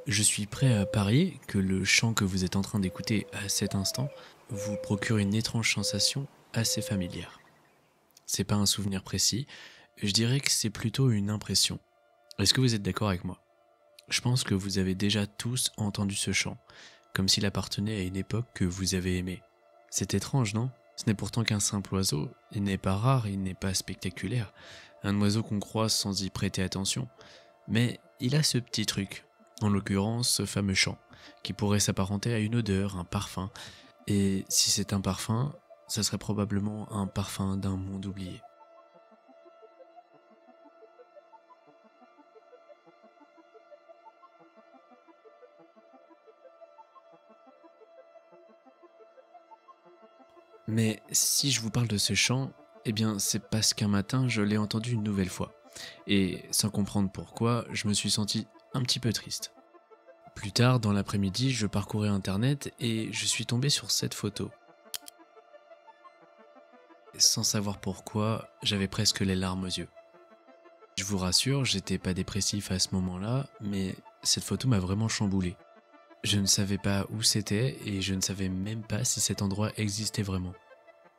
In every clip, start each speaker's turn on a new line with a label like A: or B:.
A: Je suis prêt à parier que le chant que vous êtes en train d'écouter à cet instant vous procure une étrange sensation assez familière. C'est pas un souvenir précis, je dirais que c'est plutôt une impression. Est-ce que vous êtes d'accord avec moi? Je pense que vous avez déjà tous entendu ce chant, comme s'il appartenait à une époque que vous avez aimée. C'est étrange, non? Ce n'est pourtant qu'un simple oiseau, il n'est pas rare, il n'est pas spectaculaire, un oiseau qu'on croise sans y prêter attention. Mais il a ce petit truc, en l'occurrence ce fameux chant, qui pourrait s'apparenter à une odeur, un parfum. Et si c'est un parfum, ça serait probablement un parfum d'un monde oublié. Mais si je vous parle de ce chant, eh bien c'est parce qu'un matin je l'ai entendu une nouvelle fois. Et sans comprendre pourquoi, je me suis senti un petit peu triste. Plus tard, dans l'après-midi, je parcourais internet et je suis tombé sur cette photo. Sans savoir pourquoi, j'avais presque les larmes aux yeux. Je vous rassure, j'étais pas dépressif à ce moment-là, mais cette photo m'a vraiment chamboulé. Je ne savais pas où c'était et je ne savais même pas si cet endroit existait vraiment.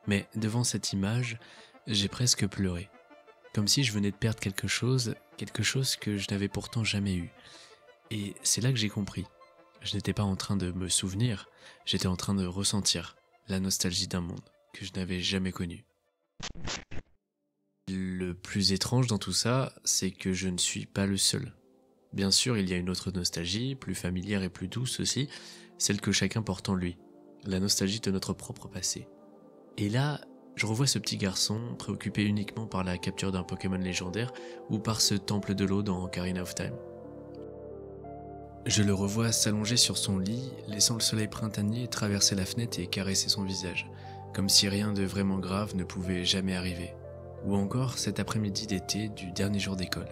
A: Mais devant cette image, j'ai presque pleuré. Comme si je venais de perdre quelque chose que je n'avais pourtant jamais eu. Et c'est là que j'ai compris. Je n'étais pas en train de me souvenir, j'étais en train de ressentir la nostalgie d'un monde que je n'avais jamais connu. Le plus étrange dans tout ça, c'est que je ne suis pas le seul. Bien sûr, il y a une autre nostalgie, plus familière et plus douce aussi, celle que chacun porte en lui, la nostalgie de notre propre passé. Et là, je revois ce petit garçon préoccupé uniquement par la capture d'un Pokémon légendaire ou par ce temple de l'eau dans Ocarina of Time. Je le revois s'allonger sur son lit, laissant le soleil printanier traverser la fenêtre et caresser son visage, comme si rien de vraiment grave ne pouvait jamais arriver. Ou encore cet après-midi d'été du dernier jour d'école.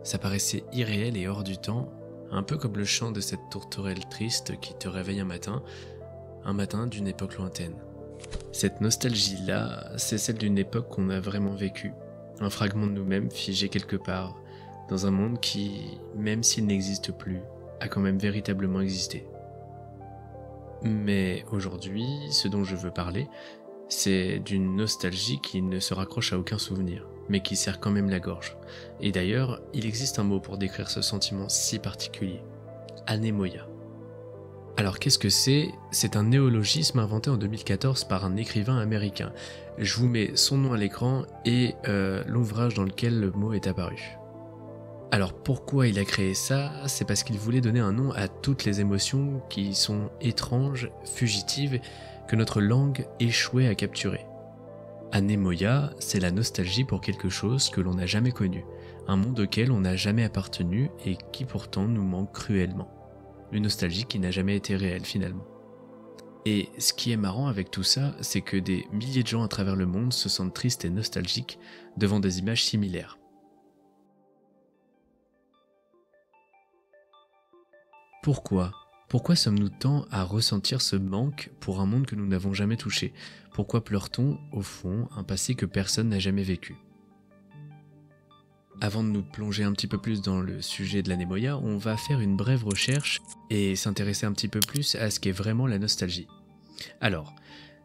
A: Ça paraissait irréel et hors du temps, un peu comme le chant de cette tourterelle triste qui te réveille un matin d'une époque lointaine. Cette nostalgie-là, c'est celle d'une époque qu'on a vraiment vécue, un fragment de nous-mêmes figé quelque part, dans un monde qui, même s'il n'existe plus, a quand même véritablement existé. Mais aujourd'hui, ce dont je veux parler, c'est d'une nostalgie qui ne se raccroche à aucun souvenir, mais qui serre quand même la gorge. Et d'ailleurs, il existe un mot pour décrire ce sentiment si particulier, anémoïa. Alors qu'est-ce que c'est? C'est un néologisme inventé en 2014 par un écrivain américain. Je vous mets son nom à l'écran et l'ouvrage dans lequel le mot est apparu. Alors pourquoi il a créé ça? C'est parce qu'il voulait donner un nom à toutes les émotions qui sont étranges, fugitives, que notre langue échouait à capturer. Anémoïa, c'est la nostalgie pour quelque chose que l'on n'a jamais connu, un monde auquel on n'a jamais appartenu et qui pourtant nous manque cruellement. Une nostalgie qui n'a jamais été réelle finalement. Et ce qui est marrant avec tout ça, c'est que des milliers de gens à travers le monde se sentent tristes et nostalgiques devant des images similaires. Pourquoi? Pourquoi sommes-nous tant à ressentir ce manque pour un monde que nous n'avons jamais touché? Pourquoi pleure-t-on, au fond, un passé que personne n'a jamais vécu? Avant de nous plonger un petit peu plus dans le sujet de l'anémoïa, on va faire une brève recherche et s'intéresser un petit peu plus à ce qu'est vraiment la nostalgie. Alors,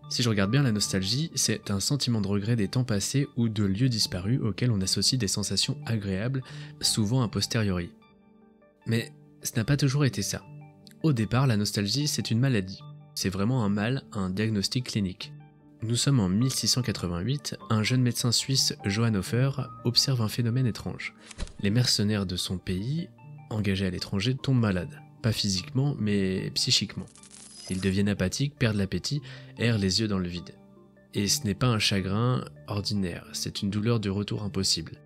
A: si je regarde bien, la nostalgie, c'est un sentiment de regret des temps passés ou de lieux disparus auxquels on associe des sensations agréables, souvent a posteriori. Mais ce n'a pas toujours été ça. Au départ, la nostalgie, c'est une maladie. C'est vraiment un mal, un diagnostic clinique. Nous sommes en 1688, un jeune médecin suisse, Johann Hofer, observe un phénomène étrange. Les mercenaires de son pays, engagés à l'étranger, tombent malades. Pas physiquement, mais psychiquement. Ils deviennent apathiques, perdent l'appétit, errent les yeux dans le vide. Et ce n'est pas un chagrin ordinaire, c'est une douleur du retour impossible.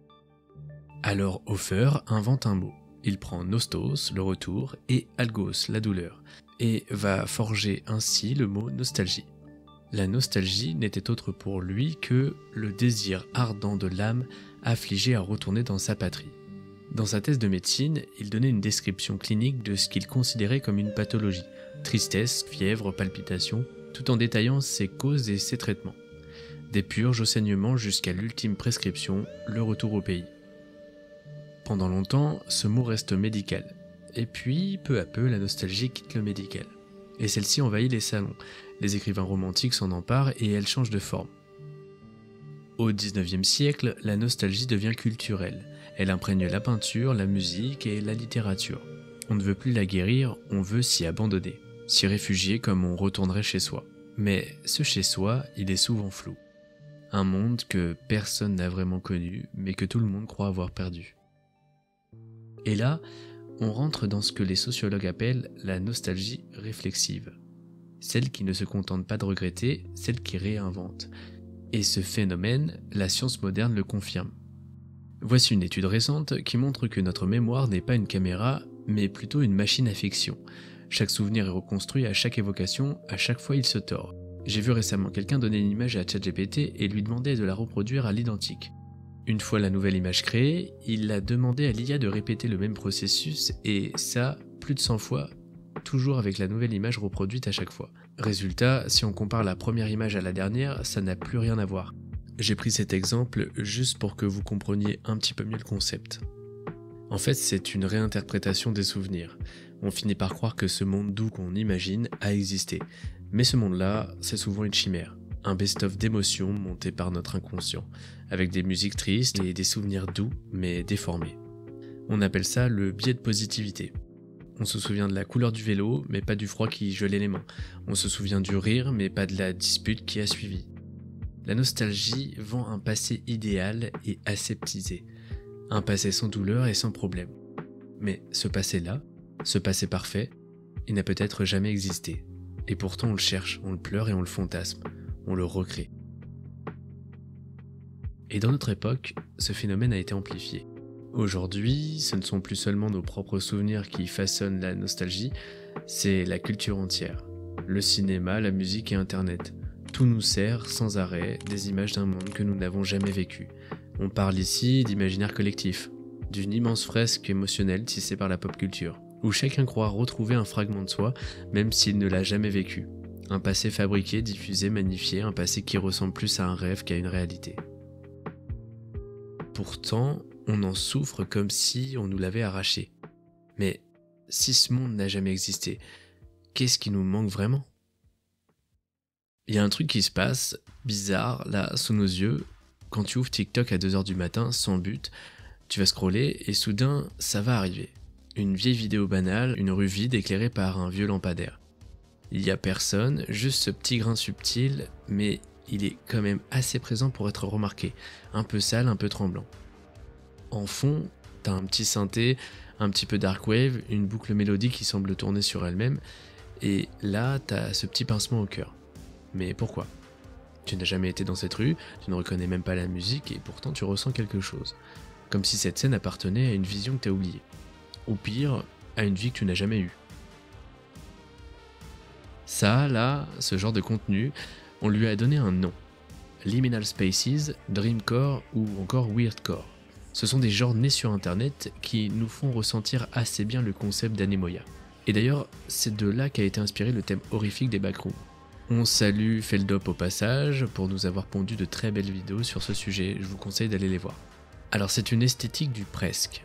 A: Alors Hofer invente un mot. Il prend nostos, le retour, et algos, la douleur, et va forger ainsi le mot nostalgie. La nostalgie n'était autre pour lui que le désir ardent de l'âme affligée à retourner dans sa patrie. Dans sa thèse de médecine, il donnait une description clinique de ce qu'il considérait comme une pathologie, tristesse, fièvre, palpitations, tout en détaillant ses causes et ses traitements. Des purges au saignement jusqu'à l'ultime prescription, le retour au pays. Pendant longtemps, ce mot reste médical. et puis, peu à peu, la nostalgie quitte le médical. Et celle-ci envahit les salons. Les écrivains romantiques s'en emparent et elle change de forme. Au XIXe siècle, la nostalgie devient culturelle. Elle imprègne la peinture, la musique et la littérature. On ne veut plus la guérir, on veut s'y abandonner, s'y réfugier comme on retournerait chez soi. Mais ce chez soi, il est souvent flou. Un monde que personne n'a vraiment connu, mais que tout le monde croit avoir perdu. Et là, on rentre dans ce que les sociologues appellent la nostalgie réflexive. Celle qui ne se contente pas de regretter, celle qui réinvente. Et ce phénomène, la science moderne le confirme. Voici une étude récente qui montre que notre mémoire n'est pas une caméra, mais plutôt une machine à fiction. Chaque souvenir est reconstruit à chaque évocation, à chaque fois il se tord. J'ai vu récemment quelqu'un donner une image à ChatGPT et lui demander de la reproduire à l'identique. Une fois la nouvelle image créée, il a demandé à l'IA de répéter le même processus et ça, plus de 100 fois, toujours avec la nouvelle image reproduite à chaque fois. Résultat, si on compare la première image à la dernière, ça n'a plus rien à voir. J'ai pris cet exemple juste pour que vous compreniez un petit peu mieux le concept. En fait, c'est une réinterprétation des souvenirs. On finit par croire que ce monde doux qu'on imagine a existé. Mais ce monde-là, c'est souvent une chimère. Un best-of d'émotions monté par notre inconscient, avec des musiques tristes et des souvenirs doux, mais déformés. On appelle ça le biais de positivité. On se souvient de la couleur du vélo, mais pas du froid qui gelait les mains. On se souvient du rire, mais pas de la dispute qui a suivi. La nostalgie vend un passé idéal et aseptisé. Un passé sans douleur et sans problème. Mais ce passé-là, ce passé parfait, il n'a peut-être jamais existé. Et pourtant on le cherche, on le pleure et on le fantasme. On le recrée. Et dans notre époque, ce phénomène a été amplifié. Aujourd'hui, ce ne sont plus seulement nos propres souvenirs qui façonnent la nostalgie, c'est la culture entière. Le cinéma, la musique et Internet. Tout nous sert, sans arrêt, des images d'un monde que nous n'avons jamais vécu. On parle ici d'imaginaire collectif, d'une immense fresque émotionnelle tissée par la pop culture, où chacun croit retrouver un fragment de soi, même s'il ne l'a jamais vécu. Un passé fabriqué, diffusé, magnifié, un passé qui ressemble plus à un rêve qu'à une réalité. Pourtant, on en souffre comme si on nous l'avait arraché. Mais si ce monde n'a jamais existé, qu'est-ce qui nous manque vraiment ? Il y a un truc qui se passe, bizarre, là, sous nos yeux. Quand tu ouvres TikTok à 2h du matin, sans but, tu vas scroller et soudain, ça va arriver. Une vieille vidéo banale, une rue vide éclairée par un vieux lampadaire. Il y a personne, juste ce petit grain subtil, mais il est quand même assez présent pour être remarqué. Un peu sale, un peu tremblant. En fond, t'as un petit synthé, un petit peu dark wave, une boucle mélodique qui semble tourner sur elle-même, et là, t'as ce petit pincement au cœur. Mais pourquoi ? Tu n'as jamais été dans cette rue, tu ne reconnais même pas la musique, et pourtant tu ressens quelque chose. Comme si cette scène appartenait à une vision que t'as oubliée. Ou pire, à une vie que tu n'as jamais eue. Ça, là, ce genre de contenu, on lui a donné un nom. Liminal Spaces, Dreamcore ou encore Weirdcore. Ce sont des genres nés sur internet qui nous font ressentir assez bien le concept d'anémoïa. Et d'ailleurs, c'est de là qu'a été inspiré le thème horrifique des backrooms. On salue Feldop au passage pour nous avoir pondu de très belles vidéos sur ce sujet, je vous conseille d'aller les voir. Alors c'est une esthétique du presque.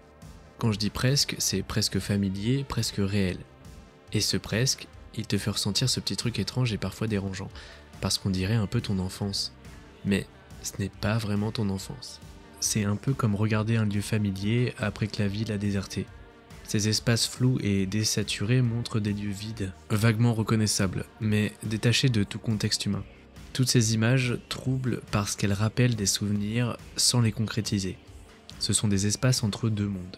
A: Quand je dis presque, c'est presque familier, presque réel. Et ce presque, il te fait ressentir ce petit truc étrange et parfois dérangeant, parce qu'on dirait un peu ton enfance. Mais ce n'est pas vraiment ton enfance. C'est un peu comme regarder un lieu familier après que la ville a déserté. Ces espaces flous et désaturés montrent des lieux vides, vaguement reconnaissables, mais détachés de tout contexte humain. Toutes ces images troublent parce qu'elles rappellent des souvenirs sans les concrétiser. Ce sont des espaces entre deux mondes,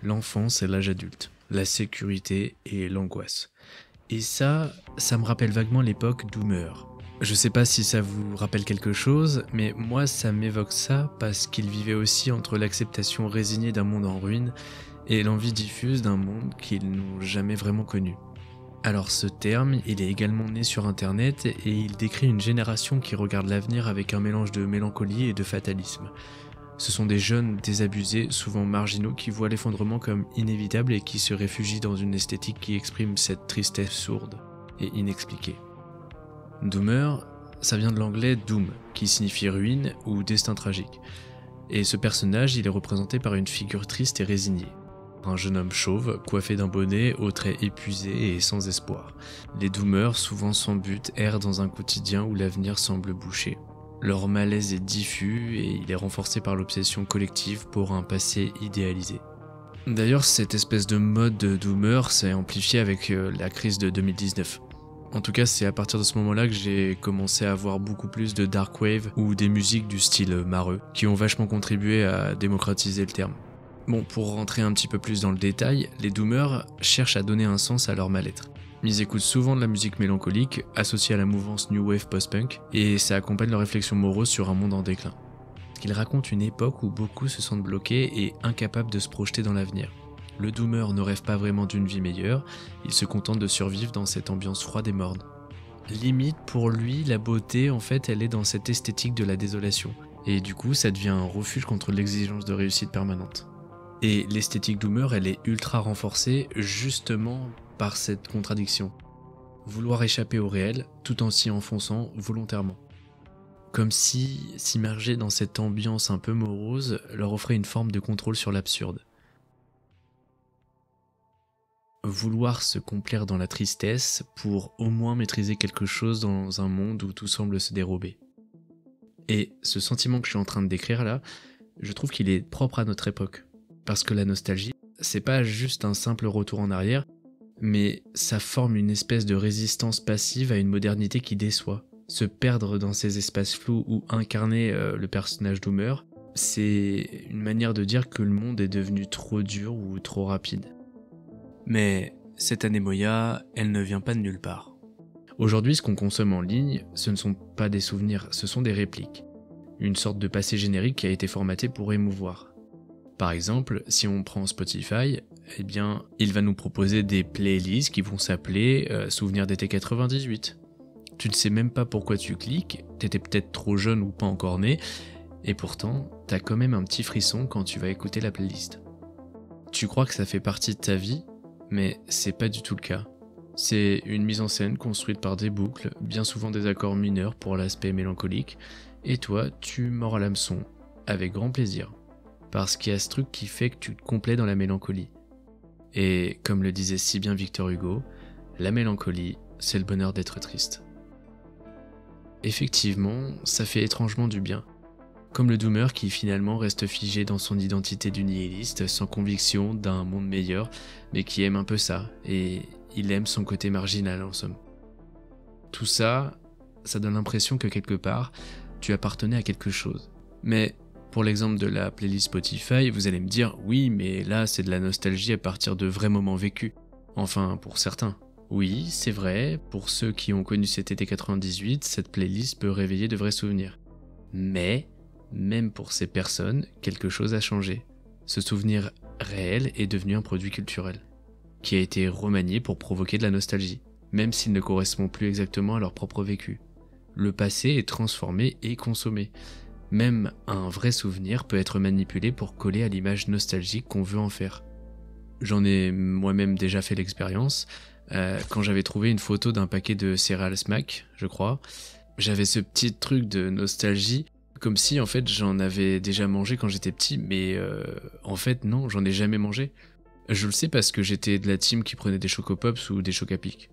A: l'enfance et l'âge adulte, la sécurité et l'angoisse. Et ça me rappelle vaguement l'époque Doomer. Je sais pas si ça vous rappelle quelque chose, mais moi ça m'évoque ça parce qu'il vivait aussi entre l'acceptation résignée d'un monde en ruine et l'envie diffuse d'un monde qu'ils n'ont jamais vraiment connu. Alors ce terme, il est également né sur internet et il décrit une génération qui regarde l'avenir avec un mélange de mélancolie et de fatalisme. Ce sont des jeunes désabusés, souvent marginaux, qui voient l'effondrement comme inévitable et qui se réfugient dans une esthétique qui exprime cette tristesse sourde et inexpliquée. Doomer, ça vient de l'anglais doom, qui signifie ruine ou destin tragique. Et ce personnage, il est représenté par une figure triste et résignée. Un jeune homme chauve, coiffé d'un bonnet, aux traits épuisés et sans espoir. Les doomers, souvent sans but, errent dans un quotidien où l'avenir semble bouché. Leur malaise est diffus et il est renforcé par l'obsession collective pour un passé idéalisé. D'ailleurs, cette espèce de mode de doomer s'est amplifiée avec la crise de 2019. En tout cas, c'est à partir de ce moment-là que j'ai commencé à voir beaucoup plus de dark wave ou des musiques du style mareux, qui ont vachement contribué à démocratiser le terme. Bon, pour rentrer un petit peu plus dans le détail, les doomers cherchent à donner un sens à leur mal-être. Ils écoutent souvent de la musique mélancolique, associée à la mouvance New Wave post-punk, et ça accompagne leurs réflexions moroses sur un monde en déclin. Ils racontent une époque où beaucoup se sentent bloqués et incapables de se projeter dans l'avenir. Le doomer ne rêve pas vraiment d'une vie meilleure, il se contente de survivre dans cette ambiance froide et morne. Limite, pour lui, la beauté, en fait, elle est dans cette esthétique de la désolation. Et du coup, ça devient un refuge contre l'exigence de réussite permanente. Et l'esthétique doomer, elle est ultra renforcée justement par cette contradiction. Vouloir échapper au réel, tout en s'y enfonçant volontairement. Comme si s'immerger dans cette ambiance un peu morose leur offrait une forme de contrôle sur l'absurde. Vouloir se complaire dans la tristesse pour au moins maîtriser quelque chose dans un monde où tout semble se dérober. Et ce sentiment que je suis en train de décrire là, je trouve qu'il est propre à notre époque. Parce que la nostalgie, c'est pas juste un simple retour en arrière, mais ça forme une espèce de résistance passive à une modernité qui déçoit. Se perdre dans ces espaces flous ou incarner le personnage doomer, c'est une manière de dire que le monde est devenu trop dur ou trop rapide. Mais cette anémoïa, elle ne vient pas de nulle part. Aujourd'hui, ce qu'on consomme en ligne, ce ne sont pas des souvenirs, ce sont des répliques. Une sorte de passé générique qui a été formaté pour émouvoir. Par exemple, si on prend Spotify, eh bien, il va nous proposer des playlists qui vont s'appeler Souvenirs d'été 98. Tu ne sais même pas pourquoi tu cliques, t'étais peut-être trop jeune ou pas encore né, et pourtant, t'as quand même un petit frisson quand tu vas écouter la playlist. Tu crois que ça fait partie de ta vie, mais c'est pas du tout le cas. C'est une mise en scène construite par des boucles, bien souvent des accords mineurs pour l'aspect mélancolique, et toi, tu mords à l'hameçon, avec grand plaisir. Parce qu'il y a ce truc qui fait que tu te complais dans la mélancolie. Et comme le disait si bien Victor Hugo, la mélancolie, c'est le bonheur d'être triste. Effectivement, ça fait étrangement du bien. Comme le doomer qui finalement reste figé dans son identité du nihiliste, sans conviction d'un monde meilleur, mais qui aime un peu ça, et il aime son côté marginal en somme. Tout ça, ça donne l'impression que quelque part, tu appartenais à quelque chose. Mais pour l'exemple de la playlist Spotify, vous allez me dire « Oui, mais là c'est de la nostalgie à partir de vrais moments vécus. » Enfin, pour certains. Oui, c'est vrai, pour ceux qui ont connu cet été 98, cette playlist peut réveiller de vrais souvenirs. Mais, même pour ces personnes, quelque chose a changé. Ce souvenir réel est devenu un produit culturel, qui a été remanié pour provoquer de la nostalgie, même s'il ne correspond plus exactement à leur propre vécu. Le passé est transformé et consommé. Même un vrai souvenir peut être manipulé pour coller à l'image nostalgique qu'on veut en faire. J'en ai moi-même déjà fait l'expérience. Quand j'avais trouvé une photo d'un paquet de céréales Smack, je crois, j'avais ce petit truc de nostalgie, comme si en fait j'en avais déjà mangé quand j'étais petit, mais en fait non, j'en ai jamais mangé. Je le sais parce que j'étais de la team qui prenait des Chocopops ou des Chocapic.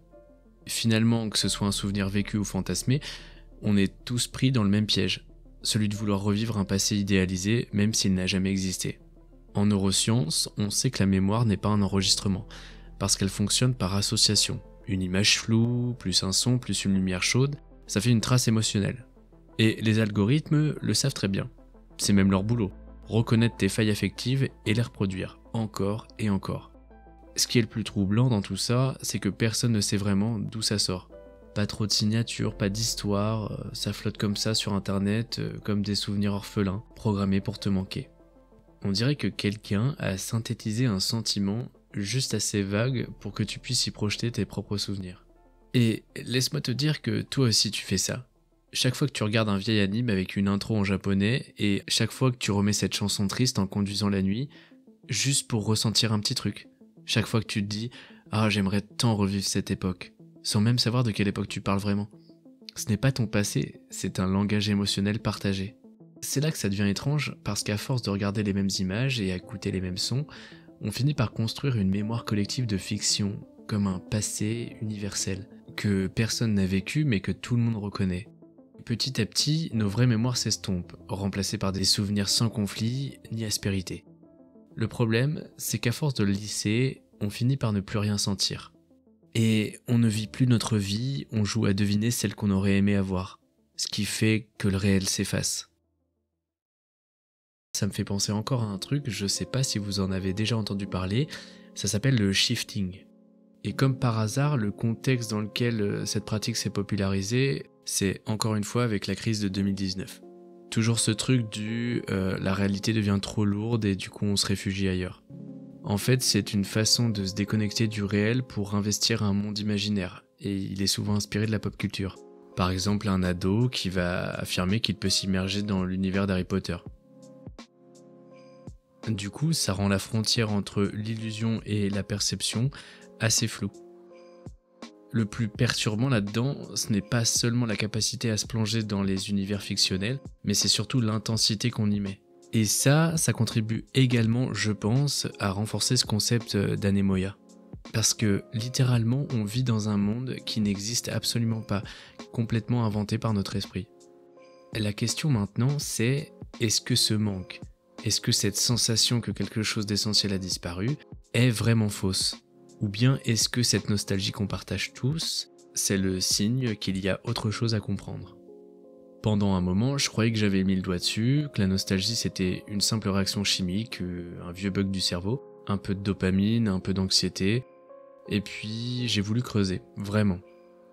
A: Finalement, que ce soit un souvenir vécu ou fantasmé, on est tous pris dans le même piège, celui de vouloir revivre un passé idéalisé même s'il n'a jamais existé. En neurosciences, on sait que la mémoire n'est pas un enregistrement, parce qu'elle fonctionne par association. Une image floue, plus un son, plus une lumière chaude, ça fait une trace émotionnelle. Et les algorithmes le savent très bien. C'est même leur boulot. Reconnaître tes failles affectives et les reproduire, encore et encore. Ce qui est le plus troublant dans tout ça, c'est que personne ne sait vraiment d'où ça sort. Pas trop de signatures, pas d'histoire, ça flotte comme ça sur internet, comme des souvenirs orphelins, programmés pour te manquer. On dirait que quelqu'un a synthétisé un sentiment juste assez vague pour que tu puisses y projeter tes propres souvenirs. Et laisse-moi te dire que toi aussi tu fais ça. Chaque fois que tu regardes un vieil anime avec une intro en japonais, et chaque fois que tu remets cette chanson triste en conduisant la nuit, juste pour ressentir un petit truc. Chaque fois que tu te dis « Ah, j'aimerais tant revivre cette époque », sans même savoir de quelle époque tu parles vraiment. Ce n'est pas ton passé, c'est un langage émotionnel partagé. C'est là que ça devient étrange, parce qu'à force de regarder les mêmes images et à écouter les mêmes sons, on finit par construire une mémoire collective de fiction, comme un passé universel, que personne n'a vécu mais que tout le monde reconnaît. Petit à petit, nos vraies mémoires s'estompent, remplacées par des souvenirs sans conflit ni aspérité. Le problème, c'est qu'à force de le lisser, on finit par ne plus rien sentir. Et on ne vit plus notre vie, on joue à deviner celle qu'on aurait aimé avoir, ce qui fait que le réel s'efface. Ça me fait penser encore à un truc, je sais pas si vous en avez déjà entendu parler, ça s'appelle le shifting. Et comme par hasard, le contexte dans lequel cette pratique s'est popularisée, c'est encore une fois avec la crise de 2019. Toujours ce truc du la réalité devient trop lourde et du coup on se réfugie ailleurs. En fait, c'est une façon de se déconnecter du réel pour investir un monde imaginaire, et il est souvent inspiré de la pop culture. Par exemple, un ado qui va affirmer qu'il peut s'immerger dans l'univers d'Harry Potter. Du coup, ça rend la frontière entre l'illusion et la perception assez floue. Le plus perturbant là-dedans, ce n'est pas seulement la capacité à se plonger dans les univers fictionnels, mais c'est surtout l'intensité qu'on y met. Et ça contribue également, je pense, à renforcer ce concept d'anémoïa. Parce que littéralement, on vit dans un monde qui n'existe absolument pas, complètement inventé par notre esprit. La question maintenant, c'est est-ce que ce manque, est-ce que cette sensation que quelque chose d'essentiel a disparu est vraiment fausse ? Ou bien est-ce que cette nostalgie qu'on partage tous, c'est le signe qu'il y a autre chose à comprendre ? Pendant un moment, je croyais que j'avais mis le doigt dessus, que la nostalgie c'était une simple réaction chimique, un vieux bug du cerveau, un peu de dopamine, un peu d'anxiété, et puis j'ai voulu creuser, vraiment.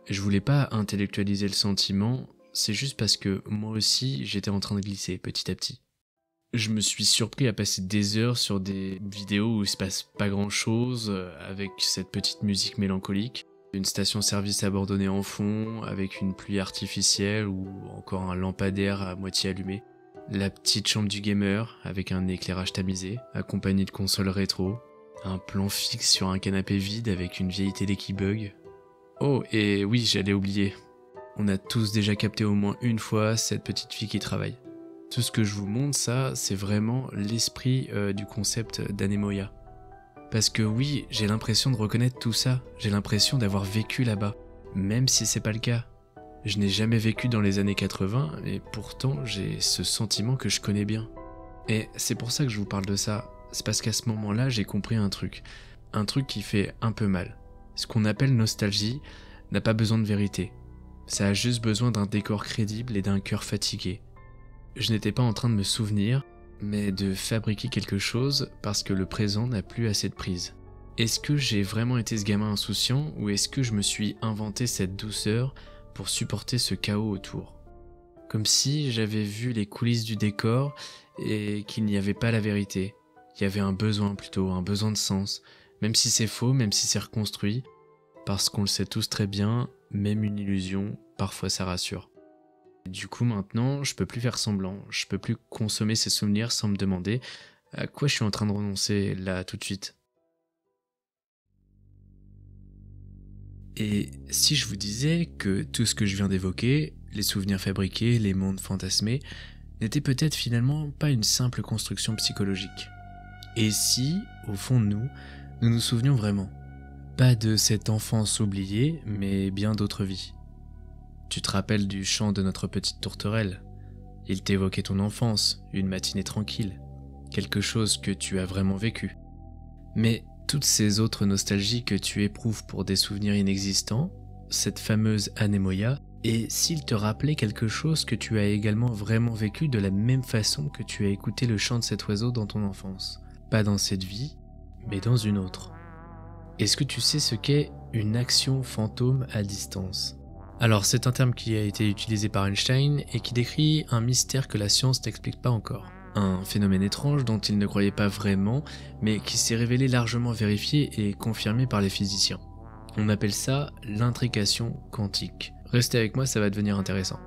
A: Je voulais pas intellectualiser le sentiment, c'est juste parce que moi aussi j'étais en train de glisser petit à petit. Je me suis surpris à passer des heures sur des vidéos où il se passe pas grand chose, avec cette petite musique mélancolique, une station-service abandonnée en fond, avec une pluie artificielle ou encore un lampadaire à moitié allumé, la petite chambre du gamer avec un éclairage tamisé, accompagné de consoles rétro, un plan fixe sur un canapé vide avec une vieille télé qui bug. Oh, et oui, j'allais oublier. On a tous déjà capté au moins une fois cette petite fille qui travaille. Tout ce que je vous montre, ça, c'est vraiment l'esprit du concept d'anémoïa. Parce que oui, j'ai l'impression de reconnaître tout ça, j'ai l'impression d'avoir vécu là-bas, même si c'est pas le cas. Je n'ai jamais vécu dans les années 80, et pourtant j'ai ce sentiment que je connais bien. Et c'est pour ça que je vous parle de ça, c'est parce qu'à ce moment-là, j'ai compris un truc qui fait un peu mal. Ce qu'on appelle nostalgie n'a pas besoin de vérité. Ça a juste besoin d'un décor crédible et d'un cœur fatigué. Je n'étais pas en train de me souvenir, mais de fabriquer quelque chose parce que le présent n'a plus assez de prise. Est-ce que j'ai vraiment été ce gamin insouciant ou est-ce que je me suis inventé cette douceur pour supporter ce chaos autour ? Comme si j'avais vu les coulisses du décor et qu'il n'y avait pas la vérité. Il y avait un besoin plutôt, un besoin de sens, même si c'est faux, même si c'est reconstruit, parce qu'on le sait tous très bien, même une illusion, parfois ça rassure. Du coup maintenant, je peux plus faire semblant, je peux plus consommer ces souvenirs sans me demander à quoi je suis en train de renoncer là tout de suite. Et si je vous disais que tout ce que je viens d'évoquer, les souvenirs fabriqués, les mondes fantasmés, n'était peut-être finalement pas une simple construction psychologique ? Et si, au fond de nous, nous nous souvenions vraiment ? Pas de cette enfance oubliée, mais bien d'autres vies. Tu te rappelles du chant de notre petite tourterelle. Il t'évoquait ton enfance, une matinée tranquille, quelque chose que tu as vraiment vécu. Mais toutes ces autres nostalgies que tu éprouves pour des souvenirs inexistants, cette fameuse anémoïa, et s'il te rappelait quelque chose que tu as également vraiment vécu de la même façon que tu as écouté le chant de cet oiseau dans ton enfance, pas dans cette vie, mais dans une autre. Est-ce que tu sais ce qu'est une action fantôme à distance ? Alors c'est un terme qui a été utilisé par Einstein et qui décrit un mystère que la science n'explique pas encore. Un phénomène étrange dont il ne croyait pas vraiment, mais qui s'est révélé largement vérifié et confirmé par les physiciens. On appelle ça l'intrication quantique. Restez avec moi, ça va devenir intéressant.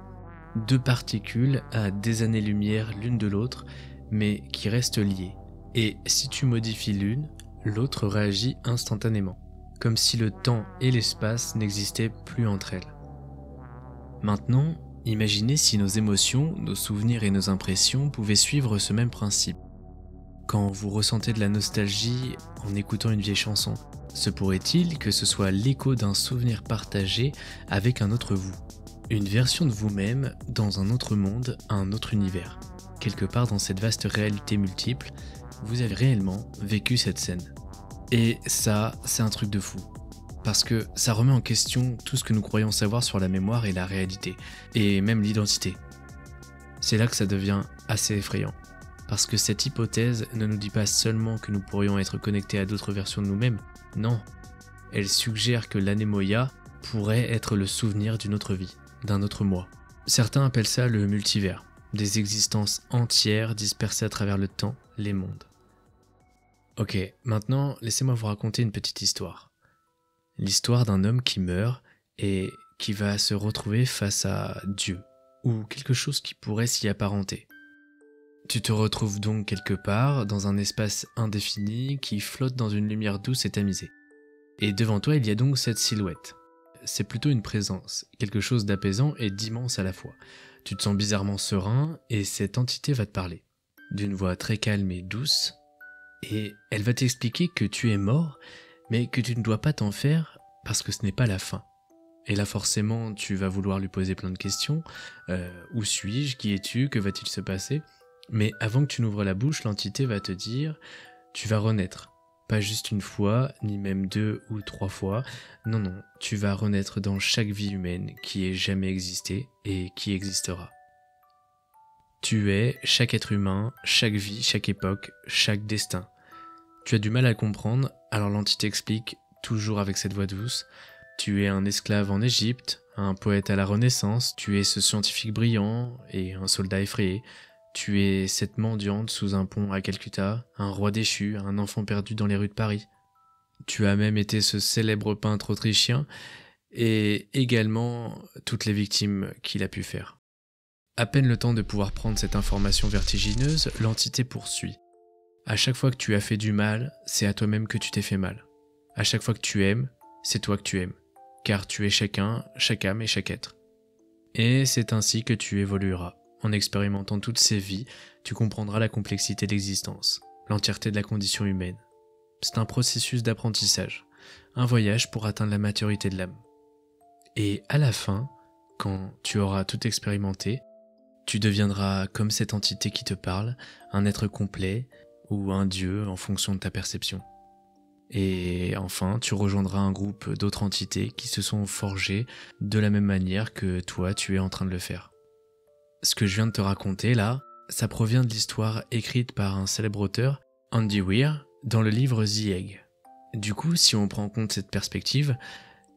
A: Deux particules à des années-lumière l'une de l'autre, mais qui restent liées. Et si tu modifies l'une, l'autre réagit instantanément, comme si le temps et l'espace n'existaient plus entre elles. Maintenant, imaginez si nos émotions, nos souvenirs et nos impressions pouvaient suivre ce même principe. quand vous ressentez de la nostalgie en écoutant une vieille chanson, se pourrait-il que ce soit l'écho d'un souvenir partagé avec un autre vous? Une version de vous-même dans un autre monde, un autre univers. Quelque part dans cette vaste réalité multiple, vous avez réellement vécu cette scène. Et ça, c'est un truc de fou. Parce que ça remet en question tout ce que nous croyons savoir sur la mémoire et la réalité, et même l'identité. C'est là que ça devient assez effrayant. Parce que cette hypothèse ne nous dit pas seulement que nous pourrions être connectés à d'autres versions de nous-mêmes, non. Elle suggère que l'anémoïa pourrait être le souvenir d'une autre vie, d'un autre moi. Certains appellent ça le multivers, des existences entières dispersées à travers le temps, les mondes. Ok, maintenant laissez-moi vous raconter une petite histoire. L'histoire d'un homme qui meurt et qui va se retrouver face à Dieu, ou quelque chose qui pourrait s'y apparenter. Tu te retrouves donc quelque part dans un espace indéfini qui flotte dans une lumière douce et tamisée. Et devant toi, il y a donc cette silhouette. C'est plutôt une présence, quelque chose d'apaisant et d'immense à la fois. Tu te sens bizarrement serein et cette entité va te parler. D'une voix très calme et douce, et elle va t'expliquer que tu es mort, mais que tu ne dois pas t'en faire parce que ce n'est pas la fin. Et là forcément, tu vas vouloir lui poser plein de questions. Où suis-je? Qui es-tu? Que va-t-il se passer? Mais avant que tu n'ouvres la bouche, l'entité va te dire « Tu vas renaître. Pas juste une fois, ni même 2 ou 3 fois. Non, non, tu vas renaître dans chaque vie humaine qui ait jamais existé et qui existera. Tu es chaque être humain, chaque vie, chaque époque, chaque destin. Tu as du mal à comprendre, alors l'entité explique, toujours avec cette voix douce. Tu es un esclave en Égypte, un poète à la Renaissance, tu es ce scientifique brillant et un soldat effrayé. Tu es cette mendiante sous un pont à Calcutta, un roi déchu, un enfant perdu dans les rues de Paris. Tu as même été ce célèbre peintre autrichien et également toutes les victimes qu'il a pu faire. À peine le temps de pouvoir prendre cette information vertigineuse, l'entité poursuit. À chaque fois que tu as fait du mal, c'est à toi-même que tu t'es fait mal. À chaque fois que tu aimes, c'est toi que tu aimes, car tu es chacun, chaque âme et chaque être. Et c'est ainsi que tu évolueras. En expérimentant toutes ces vies, tu comprendras la complexité de l'existence, l'entièreté de la condition humaine. C'est un processus d'apprentissage, un voyage pour atteindre la maturité de l'âme. Et à la fin, quand tu auras tout expérimenté, tu deviendras comme cette entité qui te parle, un être complet ou un dieu en fonction de ta perception. Et enfin, tu rejoindras un groupe d'autres entités qui se sont forgées de la même manière que toi tu es en train de le faire. Ce que je viens de te raconter là, ça provient de l'histoire écrite par un célèbre auteur, Andy Weir, dans le livre The Egg. Du coup, si on prend en compte cette perspective,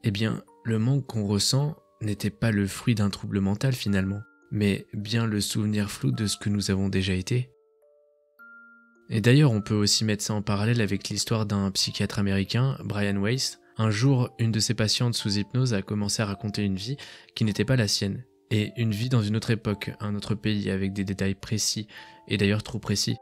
A: eh bien, le manque qu'on ressent n'était pas le fruit d'un trouble mental finalement, mais bien le souvenir flou de ce que nous avons déjà été. Et d'ailleurs, on peut aussi mettre ça en parallèle avec l'histoire d'un psychiatre américain, Brian Weiss. Un jour, une de ses patientes sous hypnose a commencé à raconter une vie qui n'était pas la sienne. Et une vie dans une autre époque, un autre pays, avec des détails précis, et d'ailleurs trop précis.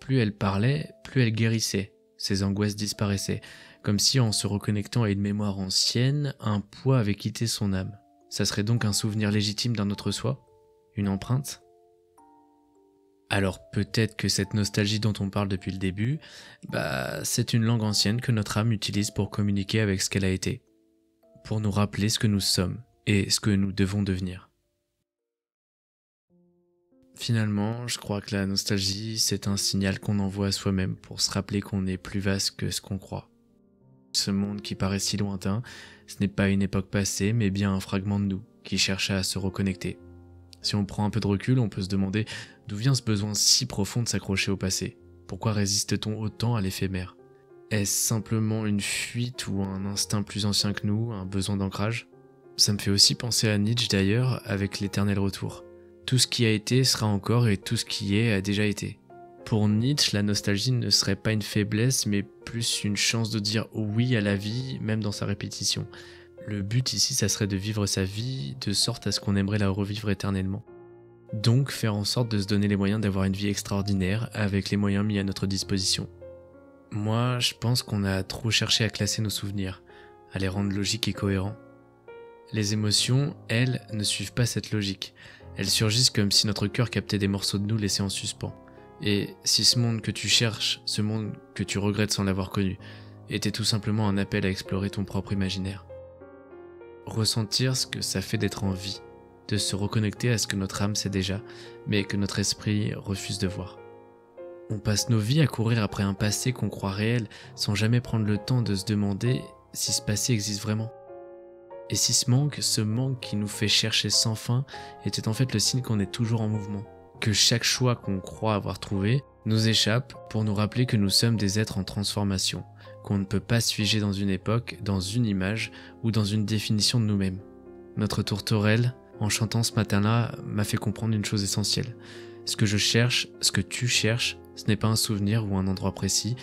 A: Plus elle parlait, plus elle guérissait. Ses angoisses disparaissaient, comme si en se reconnectant à une mémoire ancienne, un poids avait quitté son âme. Ça serait donc un souvenir légitime d'un autre soi? Une empreinte? Alors peut-être que cette nostalgie dont on parle depuis le début, c'est une langue ancienne que notre âme utilise pour communiquer avec ce qu'elle a été, pour nous rappeler ce que nous sommes et ce que nous devons devenir. Finalement, je crois que la nostalgie, c'est un signal qu'on envoie à soi-même pour se rappeler qu'on est plus vaste que ce qu'on croit. Ce monde qui paraît si lointain, ce n'est pas une époque passée, mais bien un fragment de nous qui cherche à se reconnecter. Si on prend un peu de recul, on peut se demander d'où vient ce besoin si profond de s'accrocher au passé. Pourquoi résiste-t-on autant à l'éphémère? Est-ce simplement une fuite ou un instinct plus ancien que nous, un besoin d'ancrage? Ça me fait aussi penser à Nietzsche d'ailleurs, avec l'éternel retour. Tout ce qui a été sera encore et tout ce qui est a déjà été. Pour Nietzsche, la nostalgie ne serait pas une faiblesse, mais plus une chance de dire oui à la vie, même dans sa répétition. Le but ici, ça serait de vivre sa vie de sorte à ce qu'on aimerait la revivre éternellement. Donc faire en sorte de se donner les moyens d'avoir une vie extraordinaire avec les moyens mis à notre disposition. Moi, je pense qu'on a trop cherché à classer nos souvenirs, à les rendre logiques et cohérents. Les émotions, elles, ne suivent pas cette logique. Elles surgissent comme si notre cœur captait des morceaux de nous laissés en suspens. Et si ce monde que tu cherches, ce monde que tu regrettes sans l'avoir connu, était tout simplement un appel à explorer ton propre imaginaire. Ressentir ce que ça fait d'être en vie, de se reconnecter à ce que notre âme sait déjà, mais que notre esprit refuse de voir. On passe nos vies à courir après un passé qu'on croit réel, sans jamais prendre le temps de se demander si ce passé existe vraiment. Et si ce manque qui nous fait chercher sans fin, était en fait le signe qu'on est toujours en mouvement, que chaque choix qu'on croit avoir trouvé nous échappe pour nous rappeler que nous sommes des êtres en transformation, qu'on ne peut pas se figer dans une époque, dans une image ou dans une définition de nous-mêmes. Notre tourterelle, en chantant ce matin-là, m'a fait comprendre une chose essentielle. Ce que je cherche, ce que tu cherches, ce n'est pas un souvenir ou un endroit précis,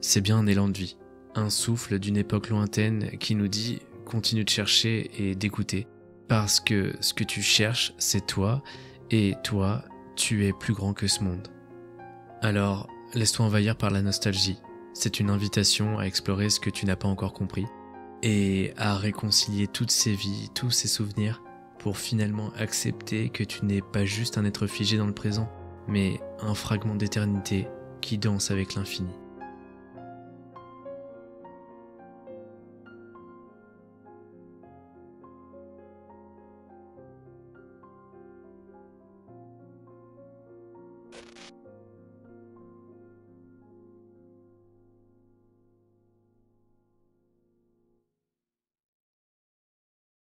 A: c'est bien un élan de vie, un souffle d'une époque lointaine qui nous dit « continue de chercher et d'écouter ». Parce que ce que tu cherches, c'est toi, et toi, tu es plus grand que ce monde. Alors, laisse-toi envahir par la nostalgie. C'est une invitation à explorer ce que tu n'as pas encore compris et à réconcilier toutes ces vies, tous ces souvenirs pour finalement accepter que tu n'es pas juste un être figé dans le présent, mais un fragment d'éternité qui danse avec l'infini.